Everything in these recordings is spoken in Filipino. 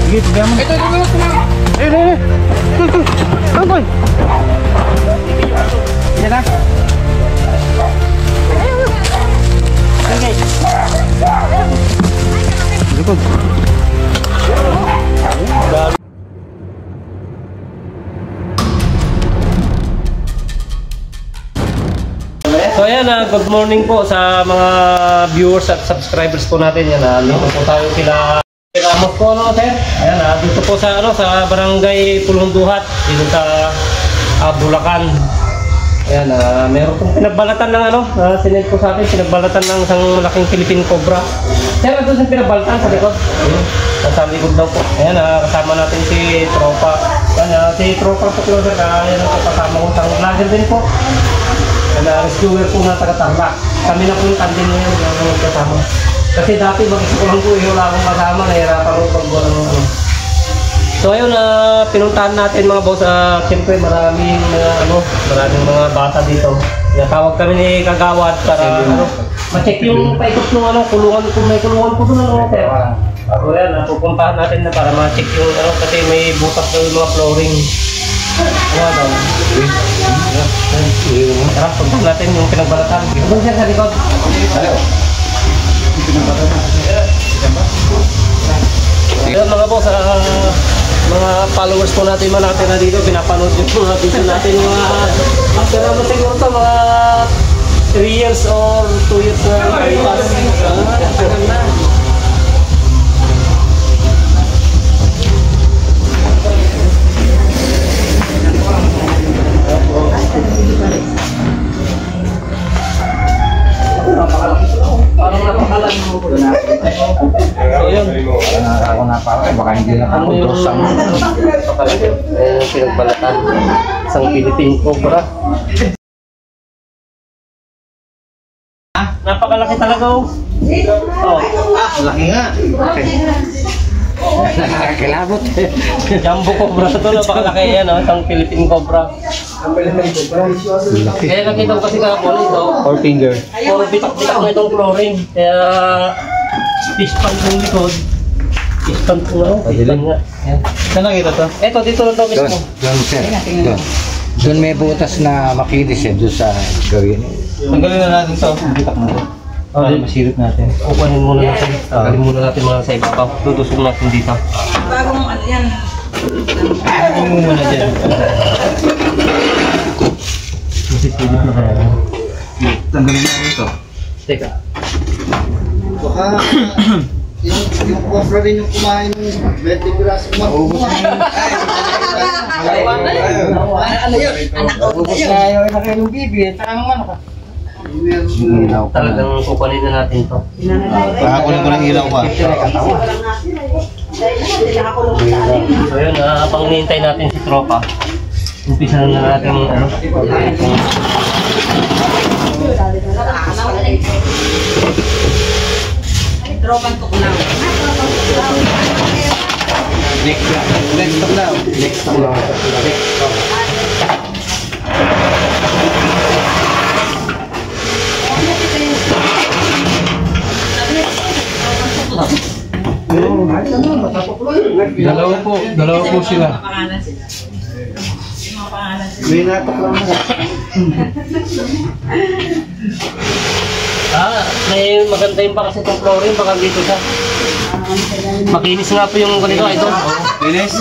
Sige, bigyan mo. Ito. Boy. Yan na. Okay. Likod. So ayan, good morning po sa mga viewers at subscribers po natin. Yan, dito po tayo kila Ramos po, no, sir? Ayan, dito po sa sa Barangay Pulong-Duhat, dito sa Bulacan. Ayan, meron pong pinagbalatan ng sinend po sa akin, pinagbalatan ng isang malaking Philippine Cobra. Sir, ito sa pinagbalatan sa likod. Sa likod daw po. Ayan, kasama natin si Tropa. Ayan, si Tropa po, sir. Ayan, kasama ko sa vlogger din po. Rescuer po na taga-Tarlac. Kami na po yung tandem ngayon yung kasama. Kasi dati mag-isa ko lang po, wala akong kasama, nahirapan ko pag-gawa ng So ayun, pinuntahan natin mga boss, siyempre maraming mga bata dito. Tawag kami ni Kagawad para ma-check yung paikot ng kulungan, kung may kulungan po doon sir. So yan, pupuntahan natin na para ma-check yung kasi may butas na yung mga flooring. Tara, punta natin yung pinagbalatan. Doon siya sa likod. Mga boss, mga followers po natin na dito, pinapanood yung mga video natin mga after naman siguro ito, mga 3 years or 2 years na parang napakalan mo po na. So yun. Ako na pa, baka hindi na ako dosang. Pinagbalatan. Isang Philippine Cobra. Napakalaki talaga oh. Laki nga. Nakakilabot. Jumbo Cobra ito, napakalaki yan, isang Philippine Cobra. Kaya nakita ko kasi kahapon ito. 4 finger. Puro bitak-bitak na itong flooring. Kaya pispan yung likod. Pispan po pispan nga. Saan nakita to? Eto, dito lang daw mismo. Doon sir. Doon may butas na makinis doon sa gawin. Tanggalin na natin to. Bitak na to. Para masilip natin. Kukunin muna natin. Tanggalin muna natin mga sa ibabaw. Tutusok natin dito. Bagong yan. Tanggalin mo muna dyan. Masisilip na kaya. Tanggalin na ito. Teka. Baka yung cobra rin yung kumain ng 20 piraso maubos na yun. Ano yun? Anak ko Ubus na yun na kayo ng bibi. Saka naman ako. Talagang kukunin na natin to. Pakakunin ko ng ilaw pa. So yun, habang hinihintay natin si Tropa, umpisa na natin Tropan ko lang. Next stop now. Next stop now. Dalawa po sila. May natok lang na. May maganda yung pa kasi itong flooring, baka dito siya. Makinis nga po yung ganito, idol. Linis?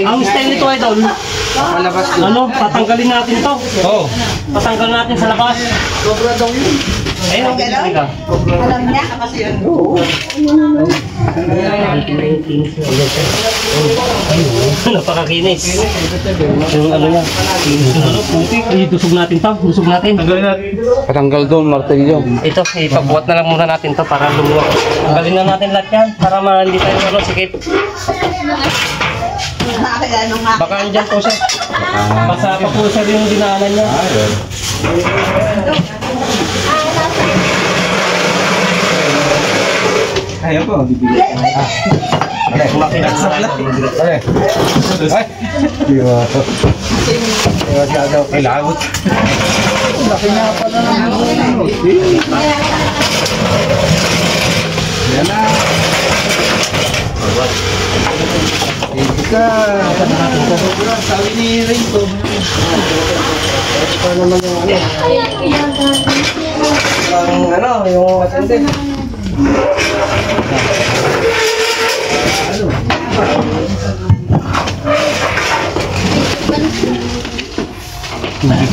Ang style nito, idol. Palabas Patanggalin natin to. Oo. Patanggal natin sa labas. Cobra daw yun. Ayun, teka. Alam niya kasi yun. Napakakinis. Yung niya. Tusog natin to. Tusog natin. Patanggal doon, martilyo. Ito, ipabuhat na lang muna natin to para lumuwag. Tanggalin na natin lahat yan para hindi tayo sikip. Baka andyan po siya. Basa pa po siya yung dinaanan niya. Ayaw po, bibigyan. Makinaksak lang. Ay! Diba? Diba siya daw kailangot? Laki nga pala ng Yan na! Pagka... Sabi ni Rinto. Ito naman yung yung attendant.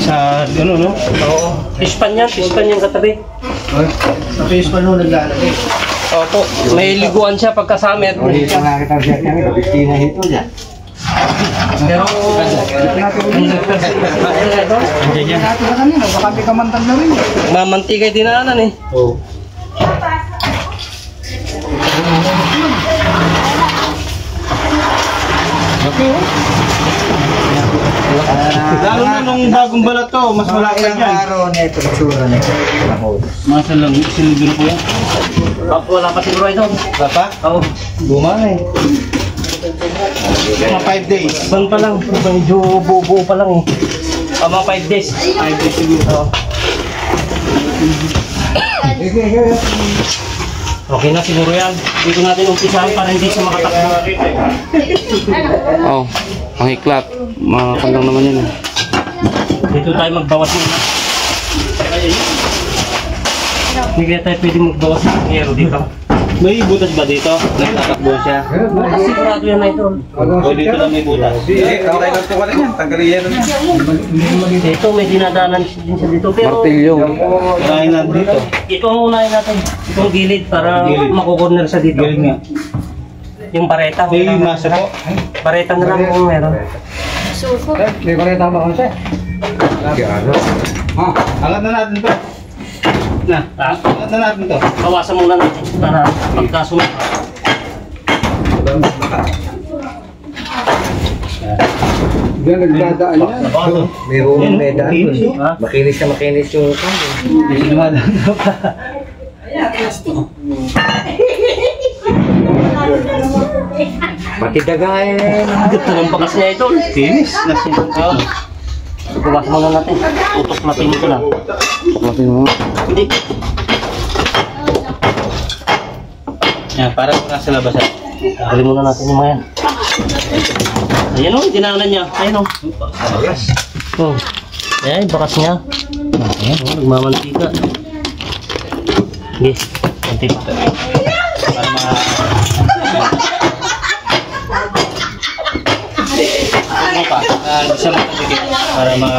Sa no? Oo. Fish pan yung katabi. Sa face pa nung naglalagay. Opo, may liguan siya pagkasamit. Dito nga kita siya kami, kabistina ito dyan. Pero... Baka may kamantag na rin. Mamantikay dinaanan eh. Oo. Lalo na nung bagong balat to, mas malaki Ilang yan. araw na ito, tsura na ito. Mga silugin po yan. Wala pa siguro ito. Wala pa? Oo. Bumana eh. Mga 5 days. Ban pa lang. Medyo buo pa lang eh. Mga 5 days. 5 days siguro. Okay na siguro yan. Dito natin umpisahan para hindi siya makatakbo. Oh, pangiklat. Makakandang naman yan eh. Dito tayo magbawas muna. Hindi kaya tayo pwede magbawas ng hero dito. May butas ba dito? Nagtatakbo siya. Sigurado yan na ito. O dito lang may butas. Dito may dinadaanan din siya dito. Pero Martilyo. Unahin na dito. ito ang unahin natin. Itong gilid para makukorner siya dito. Galing nga. Yung pareta. May masa po. Pareta na lang kung meron. May balita ba kasi? Angat na natin to. Angat na natin to. Bawasan muna natin para pagkasunod. Diyan nagdadaan yan. Mayroong medaan doon. Ha? Makinis na makinis yung kamo. Hindi siya dumadaan pa. Pati daga eh. Ganda ng bakas niya ito. Finish. Nasin. Bawasan muna natin. Utok natin ito lang. Tuklasin mo. Hindi. Yan, para po nasa labas. Tanggalin muna natin yung mga yan. Ayan o, dinaanan niya. Ayan o. Oh. Ayan, bakas niya. Ayan o, nagmamantika. Sige, konti pa. Para mga... Ano pa? Hindi siya matagigit. Para mga...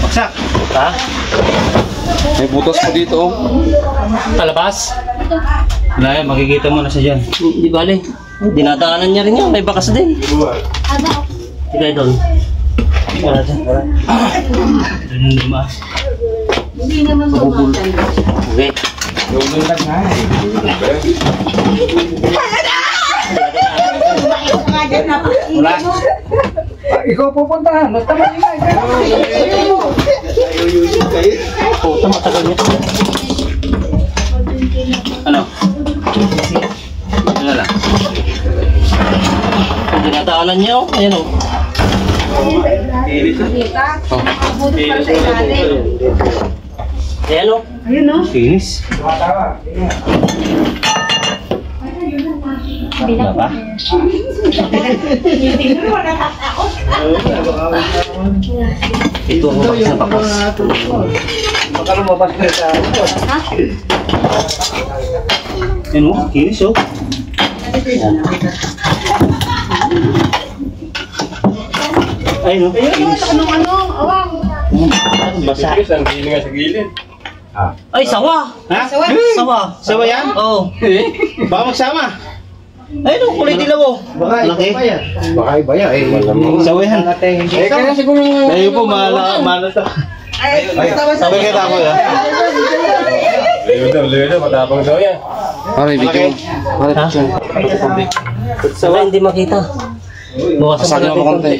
Baksak! Ha? May butas po dito oh. Talabas? Wala yan, makikita mo na siya dyan. Di bali. Dinadaanan niya rin yan. May bakas din. Sige, doon. Wala dyan. Wala. Doon yung dumaas. Okay. Wala. Ikaw pupuntahan. Basta maingay. Puta, matagal niya. Ano? Ano lang? Dinadaanan niya o. Ayan o. Ayan o. Finish. Wala pa? Ito ang bakas na bakas. Baka lumabas na sa... Yan o, finish oh. Ayun o, finish. Basa. Ay, sawa! Ha? Sawa! Sawa yan? Oo. Baka magsama. Ayun o, kulay dilaw o. Baka Laki. iba yan. Baka iba yan. Eh, Sawa yan. Eh, kaya siguro... Tayo po, mahal to. Sabi ka na ako yan. Pare, video mo. Pare, Ha? picture. Sawa, hindi makita. Bawasan Pasagin pa mo natin konti.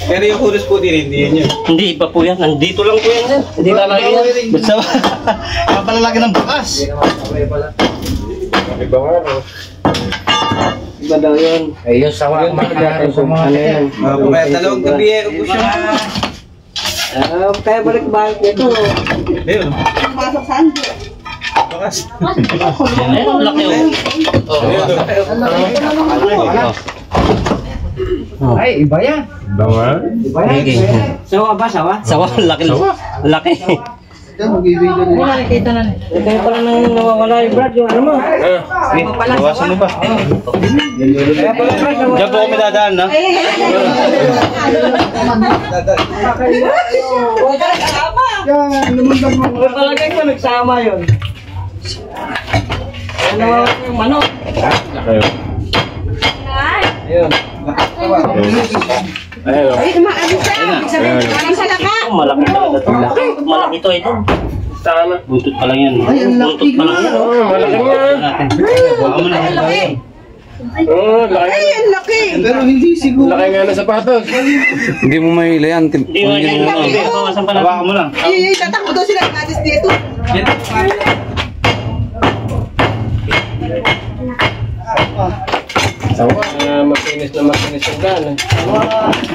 Pero yung hulos po din, hindi yun yun. Hindi, iba po yan. Nandito lang po yan sir. Hindi lalaki yan. Ba't sawa? Kapalalaki ng bukas. Iba daw yan. Eh, yung sawa ang makikita sa mga... Ano yan? Kaya dalawang gabi eh, ubus yung... Kaya balik-balik ito. Ayun. Pasok saan? Ayun, laki oh. Ay, iba yan. Iba yan. Sawa ba, sawa? Sawa, laki. Laki. Ito, magbibigyan nila. Nakikita na. Kaya pala nang nawawala yung Brad, yung ano mo. Bawasan mo ba? Diyan po kami dadaan, na? Yan, lumundang mo. Palagay ko nagsama yun. Ano yung manok? Ay, maalis ka. Walang salaka. Malaki talaga ito. Malaki ito ito. Tama. Buntot pa lang yan. Buntot pa lang yan. Malaki yan. Ay, laki. Ay, ang laki. Pero hindi siguro. Laki nga na sapatos. Hindi mo mahila yan. Hindi mo yan. Bawasan pa lang. Hawakan mo lang. Tatakbo daw sila natis dito. Makinis na makinis yung gana.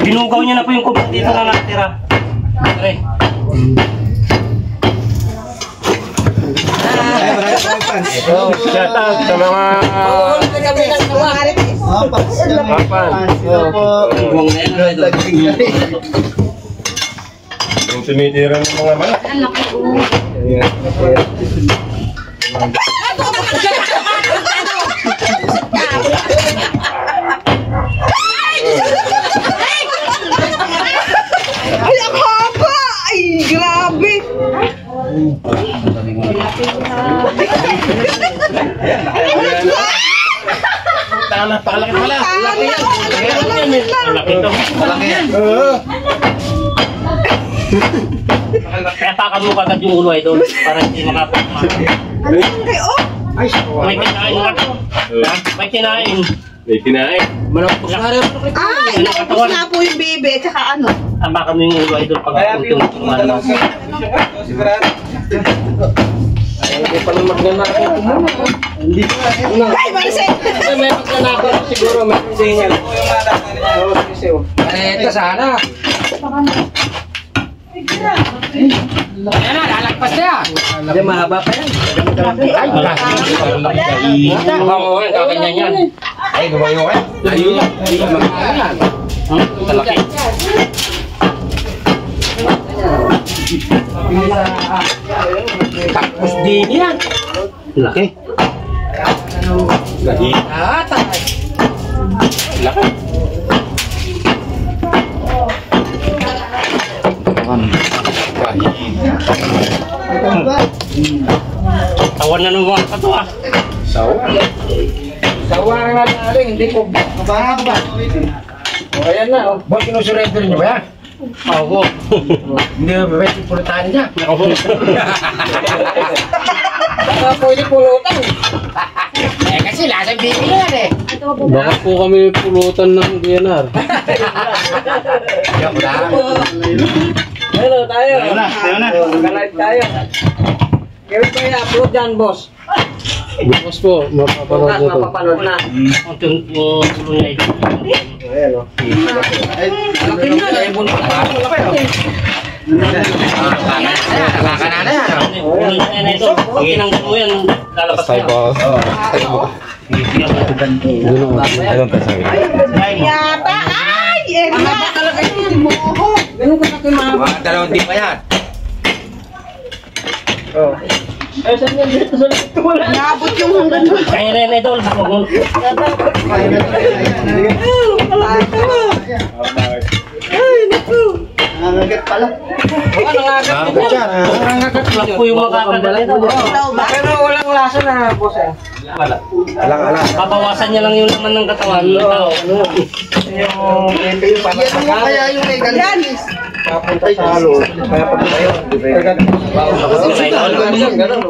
Binugaw niya na po yung kubot dito na natira. Okay. Shout out sa mga Apat. Huwag na yan. yung tumitira ng mga manok. Ay, ang haba! Ay, grabe! Pakalaki pala. Malaki ito. Malaki yan. Kaya takan mo kagad yung ulo ay doon para hindi makapagma. Ano yung kayo? May kinain mo ito. May kinain. May kinain. Manok po siya. Ay, nakapos na po yung bebe, tsaka ano? Tampakan mo yung ulo ay doon pag yung ano. Hindi pa naman magnanakaw. Ay, Marcel! May magnanakaw siguro. May sinyal. Ito sana. Ayan na, lalagpas na yan. Hindi, mahaba pa yan. Ay, Oo, kakanyan yan. ay, lumayo ka. Ayun. Talaki. Tapos din yan. Laki. Laki. Tawan na ng mga kato ah. Sawa nga natin, hindi ko. Mababa. O, ayan na. Oh. Boss, sinusurrender niyo ba yan? Oo. Hindi na pwede pulutan niya. Baka pwede pulutan. Eh, kasi lasang baby na yan eh. Baka po kami pulutan ng DNR. Joke lang. Hello, tayo. Tayo na, tayo na. Mag-live tayo. Kaya ko i-upload yan, boss. Bukas po, mapapanood Bukas, nyo to. mapapanood na. Ang ulo niya ito. Laki na, eh. Baka na yan. Ulo niya na ito. Pag tinanggal mo yan, lalabas Tayo na. po. Yata, ay! Eh, mahaba talaga yung timoho. Ganun ko natin mahaba. Mga dalawang di pa yan. Ay, saan yan dito sa lito mo na? Naabot yung hanggang doon. Kaya na yun ito. Ay, naku. Nangagat pala. Lang po yung makakagala ito. Pero walang lasa na, boss eh. Papawasan niya lang yung laman ng katawan ng tao. Yan mo kaya yung legal. Yan. Papunta sa halo. Kaya pag tayo.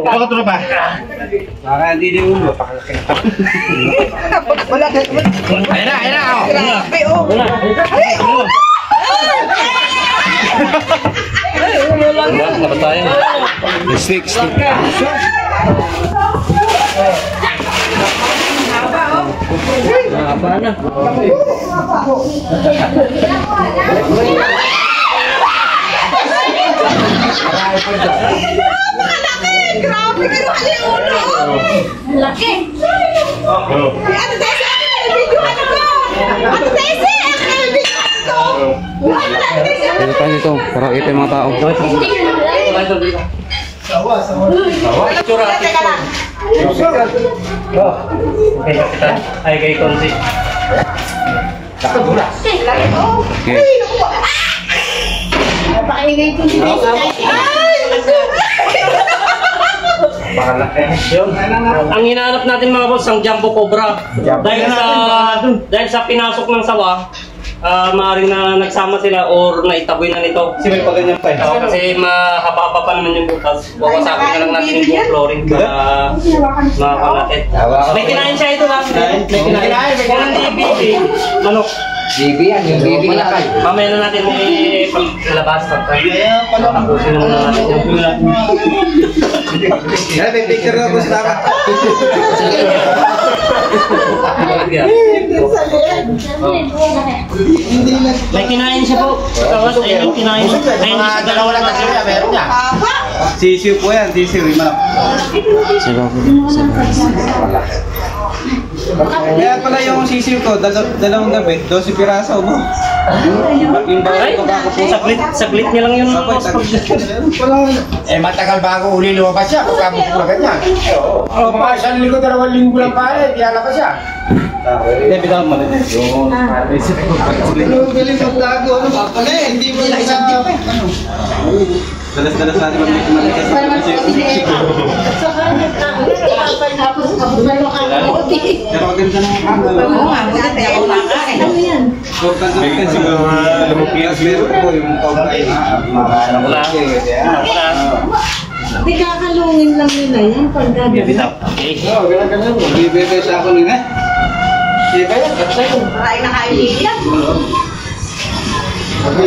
Bakit ito na ba? Baka hindi din ulo. Wala ka. Ayan na, ayan na. Oh. Grabe, oh. Ay, oh. Maka tayo. Stick. Haba na. Grabe kayo. Dito tayo dito, para kita yung mga tao. Okay, kapitan. Ay, kay Konsi. Okay. Paingay ko si Yun. Ang hinahanap natin mga boss, ang Jumbo Cobra. Dahil sa pinasok ng sawa, maaaring na nagsama sila or naitaboy na nito. Kasi may paganyan pa eh. Kasi mahaba-haba pa naman yung butas. Wawasakin na lang natin yung buong flooring para makakuha natin. May kinain siya ito lang. May kinain. Kung hindi baby, manok. Baby yan, yung baby na kay. Mamaya na natin may paglalabas. Kaya pala. Tapusin na muna natin yung Kaya may picture na po sa dapat. May kinain siya po. Tapos ayun yung kinain. Ayun yung dalawa lang natin. Meron niya. Sisiw po yan, sisiw. Yung manok. Kaya pala yung sisiw ko, dalawang gabi, 12 piraso mo. Ay, saglit niya lang yun. Eh, matagal bago uli lumabas siya, pagkabukura ganyan. Oo, mga isang linggo, 2 linggo lang pare, lalabas siya. Hindi, bitawan mo rin. Yung... Pero galing sa vlog, ano ba pala eh, hindi mo lang sa... Ano? Dalas-dalas natin mag-malikas. Pero maganda ng so, ganda siguro lumukiyas meron po yung kaunay. Hindi kakalungin lang nila yan pag gagawin. Oo, ganun. Bibebe sa ako nila. Diba yan? Maray na kayo yan. Yan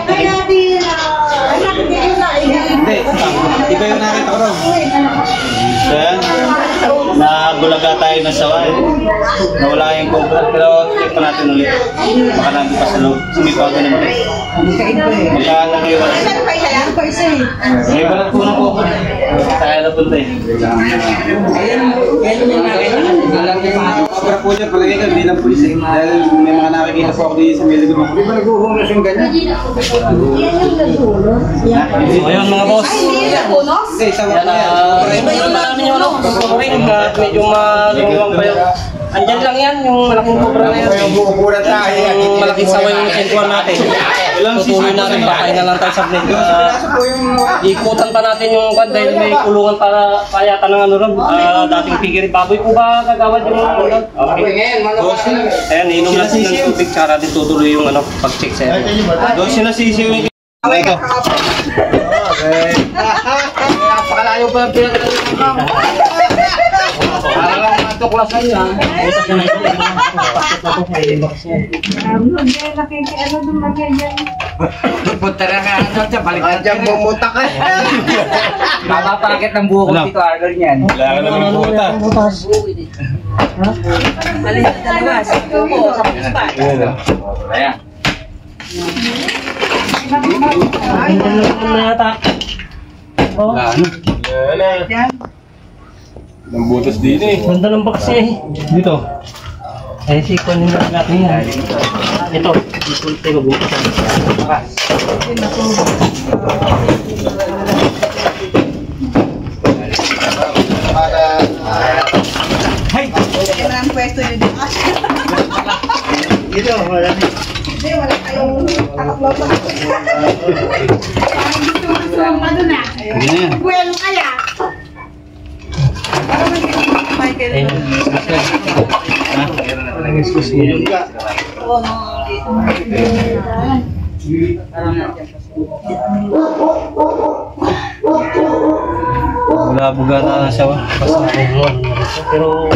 kaya din, anak din na Hindi, iba yung nakita ko rin. So yan, nagulaga tayo ng sawa. Nawala yung cobra, pero check pa natin ulit. Baka nandun pa sa loob. Sumipaw ka naman. Baka nag-iwan. Iba lang po ng cobra. Kaya na punta eh. Cobra po dyan, palagay ka, hindi lang pulis eh. Dahil may mga nakikita po ako dito sa media ko. Di ba nag-uhunas yung ganyan? Ayun mga boss. hindi napunos? Hindi, sa Yan mga iba yung namin yung ano, flooring at medyo maluluwang pa yun. Andyan lang yan, yung malaking cobra na yan. Yung bukukuran tayo. Yung malaking sawa yung kwentuhan natin. Tutuloy natin, bakay na lang tayo sa blend. Ikutan pa natin yung kwan dahil may kulungan para payatan ng ano ron. Dating figure baboy po ba gagawad yung ano? Okay. Ayan, inom natin ng tubig para din tutuloy yung ano, pag-check sa inyo. Doon sila sisiw yung... Ito. Napakalayo pa lang pinagkakaroon. Para lang matuklasan yan. Nakikiano dumagay yan. Punta na ka ano siya, balik na dyan, bumuta ka. Mapapakit ng buhok dito, Argol niyan. Wala ka naman puta. Alin sa dalawas. Oo, sa puspa. Ayan. Ay, ano na yata? Oh, Ang butas din eh. ganda ng box niya eh. Dito. Eh, sikunin natin yan. Ito, ipunti mabuti sa Yan ang pwesto yun. Dito, wala na. Hindi, wala kayong takaplotan. Parang gusto mo sa ano na. Well, kaya. Michael. Oo, Wala buga na siya. Pero,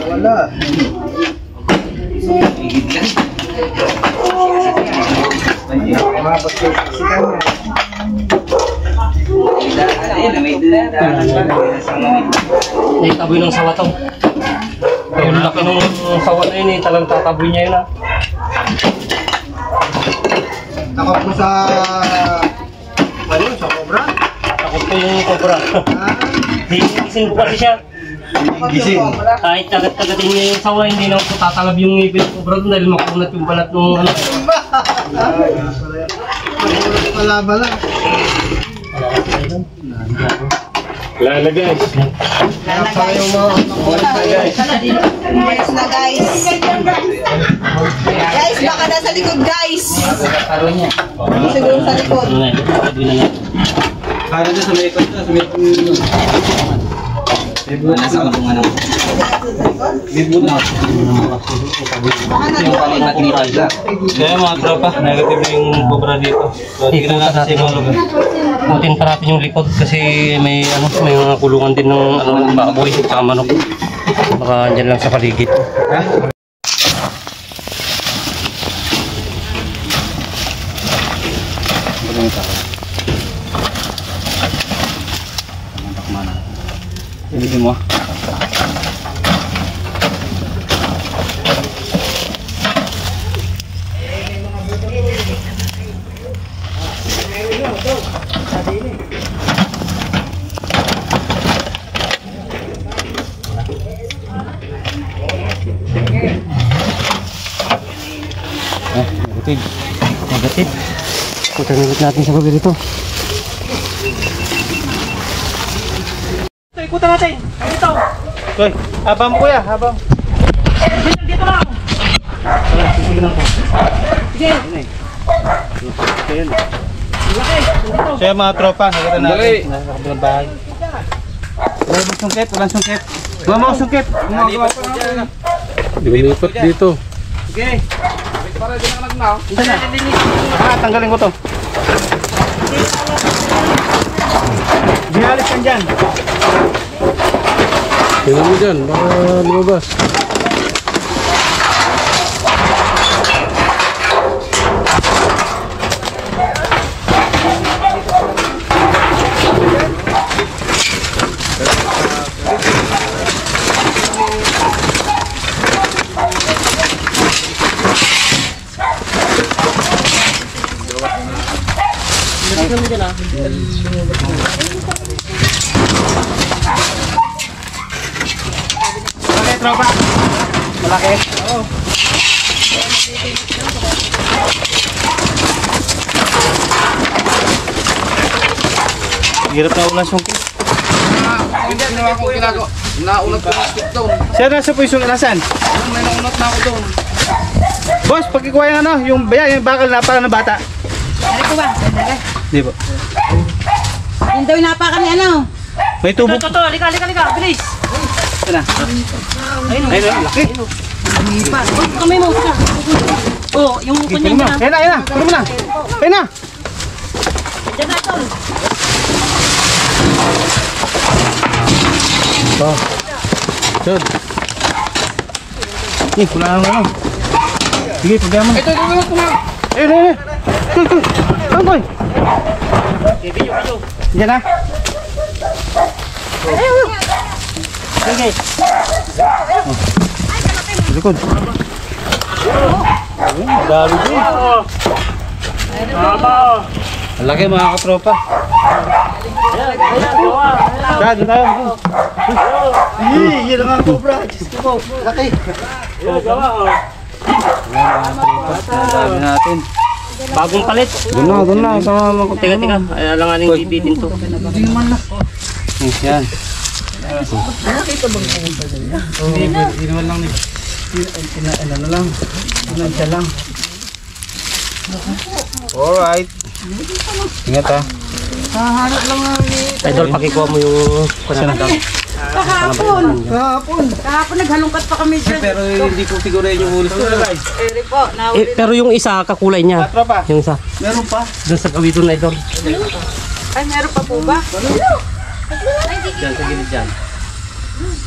Wala. Mga pagkakasikan niya. Naitaboy ng sawa to. Ang laki ng sawa na yun, talagang tataboy niya yun ah. Takot mo sa... Ano yun? Sa cobra? Takot ko yung cobra. Gising ko kasi siya. Gising. Kahit kagat-kagatin niya yung sawa, hindi na ako tatalab yung ngipin ng cobra doon dahil makunat yung balat ng ano. Bala-bala. Lala guys. Guys na guys. Guys, baka nasa likod guys. Siguro sa likod. Ano na yun? Taboy na niya. Kaya na sa may ikot na, sa may ikot. May buwan na sa kulungan ng... May buwan na. Yung kalimat ni Raja. Kaya mga tropa, negative na yung cobra dito. So, tingnan natin sa ibang lugar. Putin pa natin yung likod kasi may ano, may mga kulungan din ng ano, baboy at manok. Baka dyan lang sa paligid. Ilitin mo. Negative. Putang ulit natin sa babi rito. Ikutan natin. Dito. Hoy, habang mo kuya, habang. Dito lang. Sige lang po. Sige. Sige mga tropa, nakita natin. Nakakabilang bahay. Walang sungkit, walang sungkit. Huwag mo sungkit. Lumipot dito. Sige. Isa na. Tanggalin ko to. Bihalis kan dyan. Tingnan mo dyan, baka lumabas. Malaki tropa. Malaki. Oo. Hirap na ulan sungkit. Hindi, ginawa ko ginagawa. Naunat ko yung stick down. Siya nasa po yung sungkit. Nasaan? May naunat na ako doon. Boss, pagkikuha yung ano, yung bakal na para ng bata. Ano ko ba? Di ba? Yung daw napakan ni ano? May tubo. Ito, halika, bilis! Ito na. Ayun, laki. Kamay mo. Oh, yung kunyang na. Ayun na. Puro mo na. Ayun na. Diyan na ito. Chod. Wala nang ano. Sige, pagyaman. Ito, Ayun. Saan boy? Diyan na. Sige. Likod. Dami din. Ang laki mga katropa. Dad, tayo. Yan ang cobra. Diyos ko po. Laki. Dami natin. Bagong palit. Doon na, sama mo. Teka. Alanganing bibitin to. Yan. Hindi naman lang ni. Ano lang. Siya lang. Alright. Ingat ha. Idol, pakikuha mo yung kusanadang. Kahapon naghalungkat pa kami dyan. Pero hindi ko figure yung ulos ko guys. Po, Pero yung isa, kakulay niya. Tropa, Yung isa. meron pa. Doon sa gawin doon, Idol. ay meron pa po ba? Diyan, sa gilid dyan.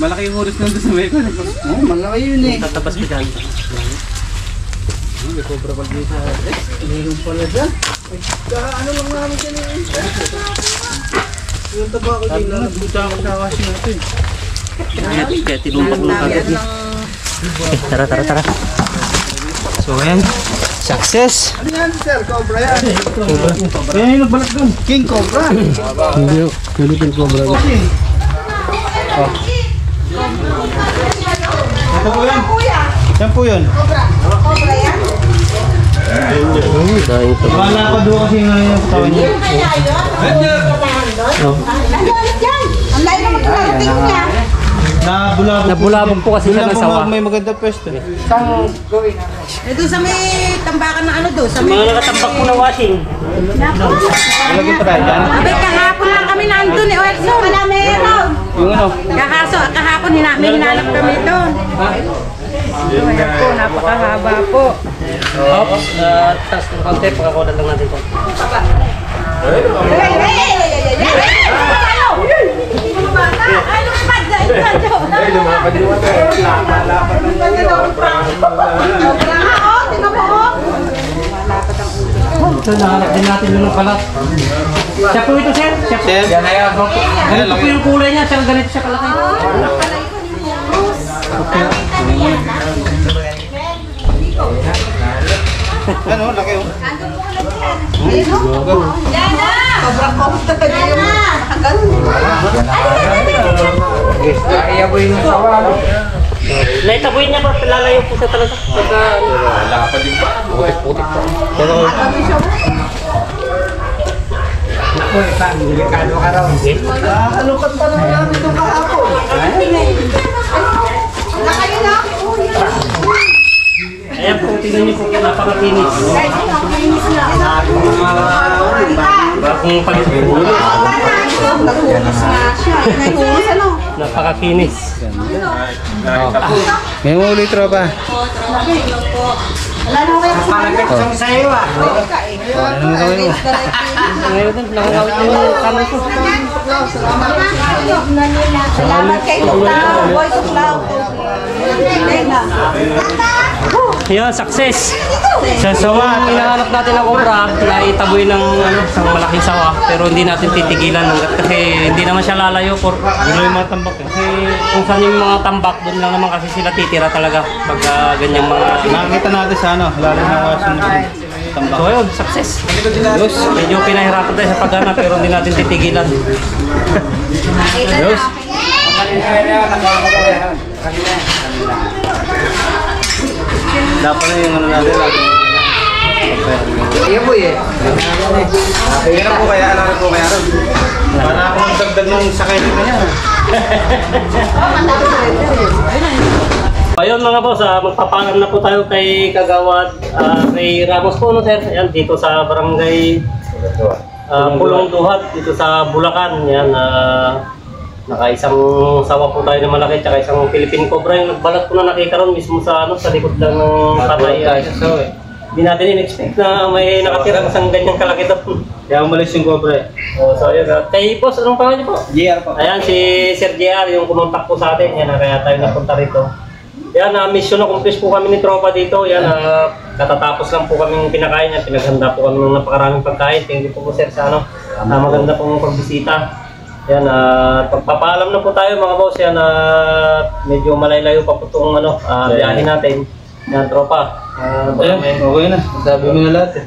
Malaki yung ulos nandun sa may ko. Oh, malaki yun eh. Tatabas ka dyan. Meron pala dyan. Ano lang namin dyan eh. Kaya tinumpak na agad niya. Tara. So ayan, success. Ano yan, sir? Cobra yan. Ayan yung nagbalat doon. King Cobra. Hindi, Philippine Cobra. Ito po yan. Yan po yun. Wala pa doon kasi ngayon yung katawan niya. Ang layo naman karating niya. Nabulabog po kasi siya ng sawa. May maganda pwesto. Ito sa may tambakan na ano doon. Sa may... Mga nakatambak po na washing. Lagyan pa tayo dyan. Abay, kahapon lang kami nandun eh. Oerso, wala meron. Yung ano? Kahapon may hinanap kami doon. Ayan po, napakahaba po. Oops, taas ng konti, pagkakulan lang natin po. Ito, nahanap din natin yung kalat. Siya po ito, sir. Siya po. Yan na yan. Ganito po yung kulay niya, siya ganito siya kalaki. Ano, laki oh. Sobrang komputer pa niya yung nakaganon. Naitaboy niya pa, lalayo po siya talaga. Alukot pa naman namin itong kahapon. Ayan po, tingnan niyo po, napakakinis. Bakong pag-ulo. Napakakinis. May mga ulit tropa. Wala na kayo Parang sa'yo ah. Ngayon din, nakakawit yung kamay ko. Salamat kay Lutao, Voice of Love. Yan, success. Sa sawa, at hinahanap natin ang cobra na itaboy ng isang malaking sawa, pero hindi natin titigilan kasi hindi naman siya lalayo for yung mga tambak. Kasi kung saan yung mga tambak, doon lang naman kasi sila titira talaga pag ganyang mga... Nakakita natin sa ano, lalo na tambak. So ayun, success. Yes, medyo pinahirapan tayo sa paghanap pero hindi natin titigilan. Yes. Dapat na yung ano natin. Iya po eh. Kaya po kaya, ano po kaya ron? Para ako magdagdag ng sakay nito niya. Ayun mga boss, magpapaalam na po tayo kay Kagawad Ray Ramos po, no sir? Ayan, dito sa barangay Pulong Duhat, dito sa Bulacan. Yan, nakaisang sawa po tayo na malaki, tsaka isang Philippine Cobra. Yung nagbalat ko na nakita ron mismo sa, sa likod lang ng patay. Hindi natin in-expect na may nakatira kasang ganyang kalaki doon. Kaya umalis yung Cobra. So ayun, kay boss, anong pangalan niyo po? JR po. Ayan, si Sir JR, yung kumontak po sa atin. Yan, kaya tayo napunta rito. Yan, mission accomplish po kami ni tropa dito. Yan, katatapos lang po kaming pinakain yan. Pinaghanda po kami ng napakaraming pagkain. Thank you po sir sa maganda pong pagbisita. Yan, pagpapaalam na po tayo mga boss. Yan, medyo malaylayo pa po itong biyahe natin. Yan, tropa. Okay na. Sabi mo na lahat.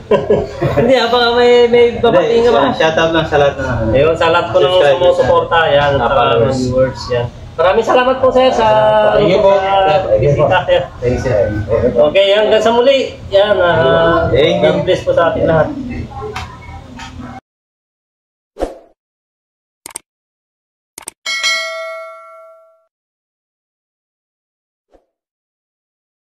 Hindi, baka may babating nga ba? Shout out lang sa lahat na. Ayun, sa lahat po ng sumusuporta. Yan, mga viewers. Yan. Maraming salamat po sir sa bisita. Thanks sir. Okay, hanggang sa muli. Yan, God bless po sa ating lahat.